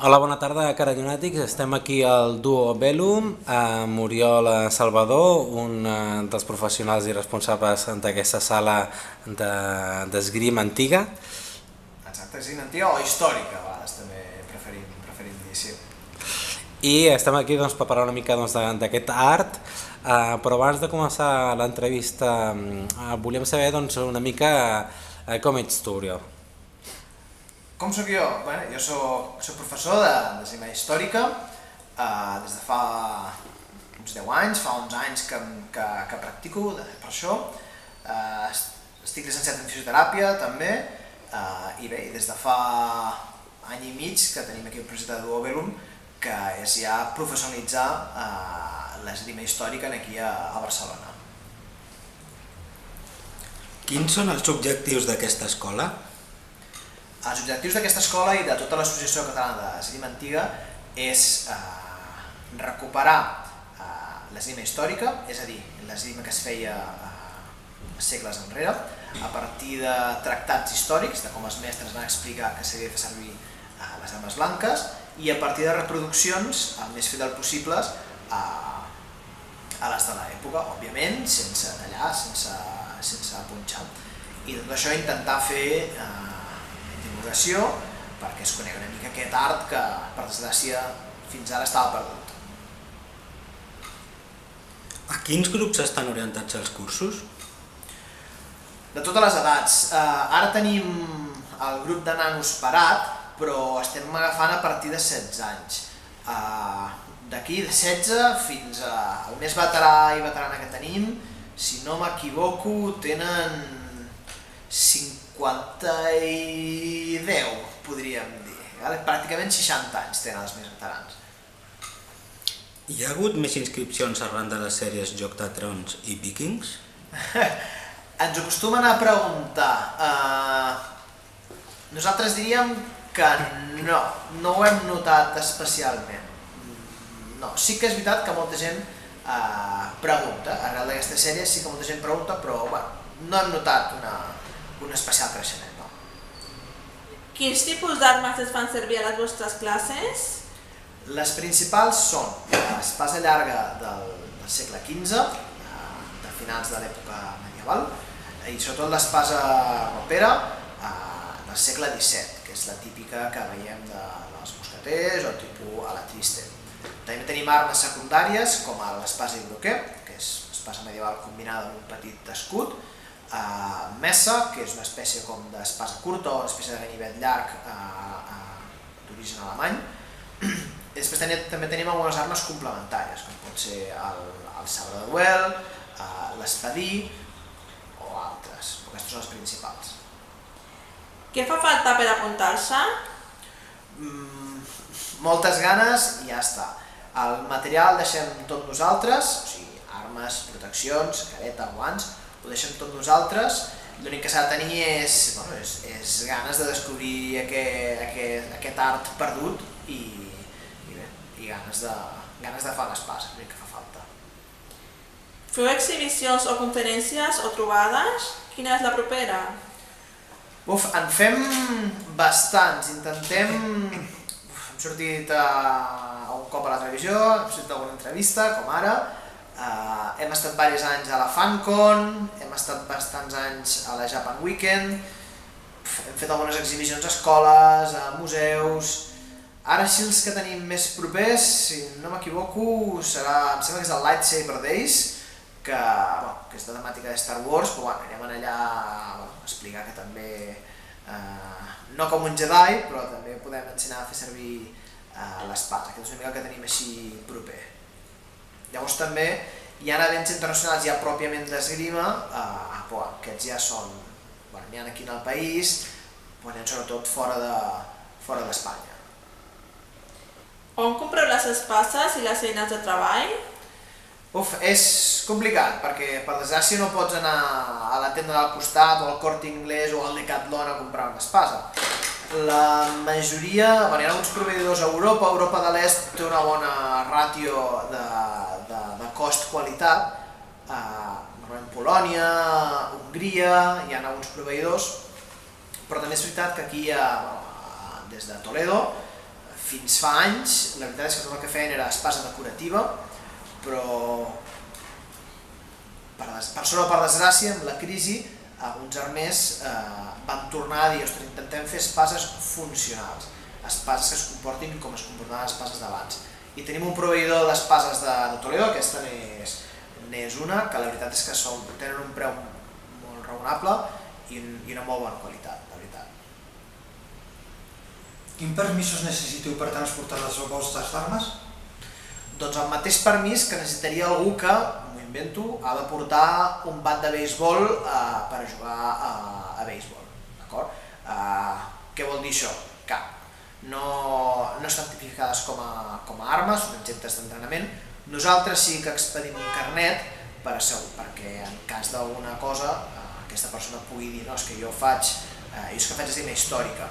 Hola, bona tarda, Carallonàtics. Estem aquí al Duo Bellum, amb Oriol Salvador, un dels professionals i responsables d'aquesta sala d'esgrima antiga. Exacte, és antiga o històrica, a vegades també preferim dir, sí. I estem aquí per parlar una mica d'aquest art, però abans de començar l'entrevista volíem saber una mica com ets tu, Oriol. Com sóc jo? Bé, jo soc professor d'esgrima històrica des de fa uns 10 anys, fa 11 anys que practico per això. Estic llicenciat en fisioteràpia també i bé, des de fa any i mig que tenim aquí el projecte de Duo Bellum, que és ja professionalitzar l'esgrima històrica aquí a Barcelona. Quins són els objectius d'aquesta escola? Els objectius d'aquesta escola i de tota l'Associació Catalana d'Esgrima Antiga és recuperar l'esgrima històrica, és a dir, l'esgrima que es feia segles enrere, a partir de tractats històrics, de com els mestres van explicar que s'havia de fer servir les armes blanques, i a partir de reproduccions el més fidel possibles a les de l'època, òbviament, sense tallar, sense punxar. I tot això intentar fer divulgació perquè es conegui una mica aquest art que, per desgràcia, fins ara estava perdut. A quins grups estan orientats els cursos? De totes les edats. Ara tenim el grup de nanos parat, però estem agafant a partir de 16 anys. D'aquí de 16 fins al més veterà i veterana que tenim, si no m'equivoco, tenen 50 i 10, podríem dir. Pràcticament 60 anys tenen els més veterans. Hi ha hagut més inscripcions arran de les sèries Joc de Trons i Vikings? Ens ho acostumen a preguntar. Nosaltres diríem que no ho hem notat especialment. No, sí que és veritat que molta gent pregunta, arrel d'aquesta sèrie sí que molta gent pregunta, però no hem notat un especial creixement, no. Quins tipus d'armes es fan servir a les vostres classes? Les principals són l'espasa llarga del segle XV, de finals de l'època medieval, i sobretot l'espasa ropera del segle XVII, que és la típica que veiem dels mosqueters o tipus a la Twister. També tenim armes secundàries com l'espasa i broquer, que és espasa medieval combinada amb un petit escut, messa, que és una espècie com d'espasa curta o una espècie de ganivet llarg d'origen alemany. I després també tenim algunes armes complementàries, com pot ser el sabre de duel, l'espadí o altres, però aquestes són les principals. Què fa falta per apuntar-se? Moltes ganes i ja està. El material deixem tot nosaltres, o sigui, armes, proteccions, careta, guants, ho deixem tot nosaltres. L'únic que s'ha de tenir és ganes de descobrir aquest art perdut i ganes de fer l'espasa, l'únic que fa falta. Feu exhibicions o conferències o trobades? Quina és la propera? En fem bastants, hem sortit un cop a la televisió, hem sortit a alguna entrevista, com ara, hem estat diversos anys a la FanCon, hem estat bastants anys a la Japan Weekend, hem fet algunes exhibicions a escoles, a museus. Ara sí els que tenim més propers, si no m'equivoco, em sembla que és el Lightsaber Days, que és de temàtica de Star Wars, però anirem allà a explicar que també, no com un Jedi, però també podem ensenyar a fer servir l'espasa, que és una mica el que tenim així proper. Llavors també hi ha events internacionals ja pròpiament d'esgrima, aquests ja són, n'hi ha aquí en el país, n'hi ha sobretot fora d'Espanya. On compreu les espases i les eines de treball? És complicat, perquè per desgràcia no pots anar a la tenda del costat o al Corte Inglés o al Decathlon a comprar una espasa. La majoria, hi ha alguns proveïdors a Europa de l'Est té una bona ràtio de cost-qualitat, normalment Polònia, Hongria, hi ha alguns proveïdors, però també és veritat que aquí, des de Toledo, fins fa anys la veritat és que tot el que feien era espasa decorativa, però per sort o per desgràcia amb la crisi alguns armers van tornar a dir ostres, intentem fer espases funcionals, espases que es comportin com es comportaven les espases d'abans. I tenim un proveïdor d'espases de Toledo, aquesta n'és una, que la veritat és que tenen un preu molt raonable i una molt bona qualitat, la veritat. Quins permisos necessiteu per transportar les vostres armes? Doncs el mateix permís que necessitaria algú que, m'ho invento, ha de portar un bat de béisbol per jugar a béisbol. D'acord? Què vol dir això? Que no estan tipificades com a armes, són objectes d'entrenament. Nosaltres sí que expedim un carnet perquè en cas d'alguna cosa aquesta persona pugui dir no, és que jo faig esgrima històrica.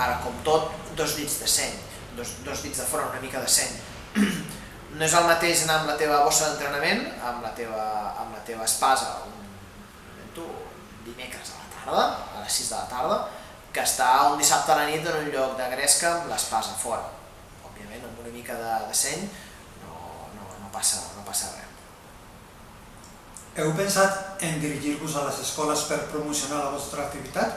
Ara, com tot, 2 dits de seny, 2 dits de fora, una mica de seny. No és el mateix anar amb la teva bossa d'entrenament, amb la teva espasa, un dimecres a la tarda, a les 6 de la tarda, que estar un dissabte a la nit en un lloc de gresca amb l'espasa fora. Òbviament, amb una mica de seny no passa res. Heu pensat en dirigir-vos a les escoles per promocionar la vostra activitat?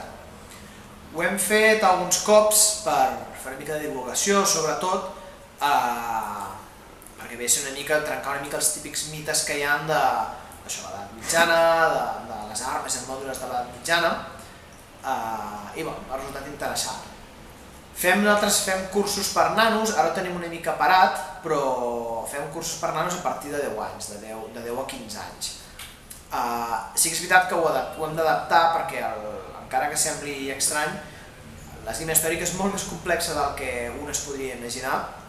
Ho hem fet alguns cops per fer una mica de divulgació, sobretot perquè ve a ser trencar una mica els típics mites que hi ha de l'edat mitjana, de les armes i armadures de l'edat mitjana, i ha resultat interessant. Nosaltres fem cursos per nanos, ara ho tenim una mica parat, però fem cursos per nanos a partir de 10 anys, de 10 a 15 anys. Sí que és veritat que ho hem d'adaptar perquè, encara que sembli estrany, l'esgrima històrica és molt més complexa del que un es podria imaginar.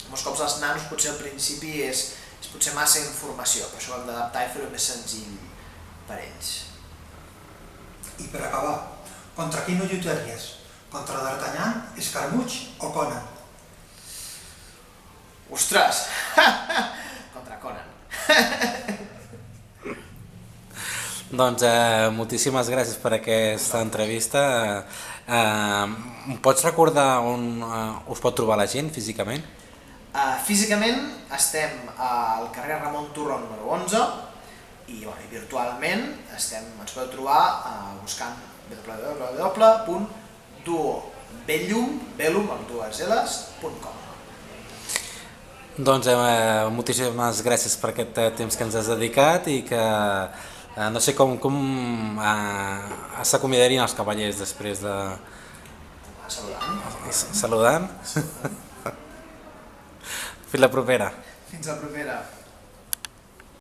Molts cops els nanos potser al principi és potser massa informació, per això ho hem d'adaptar i fer-ho més senzill per ells. I per acabar, contra qui no lluitaries? Contra D'Artagnan, Escarmuig o Conan? Ostres! Contra Conan. Doncs moltíssimes gràcies per aquesta entrevista. Pots recordar on us pot trobar la gent físicament? Físicament estem al carrer Ramon Turró número 11 i virtualment ens podeu trobar buscant www.duobellum.com. Doncs moltíssimes gràcies per aquest temps que ens has dedicat i que no sé com s'acomiadarien els cavallers després de... Saludant? Fins la propera. Fins la propera.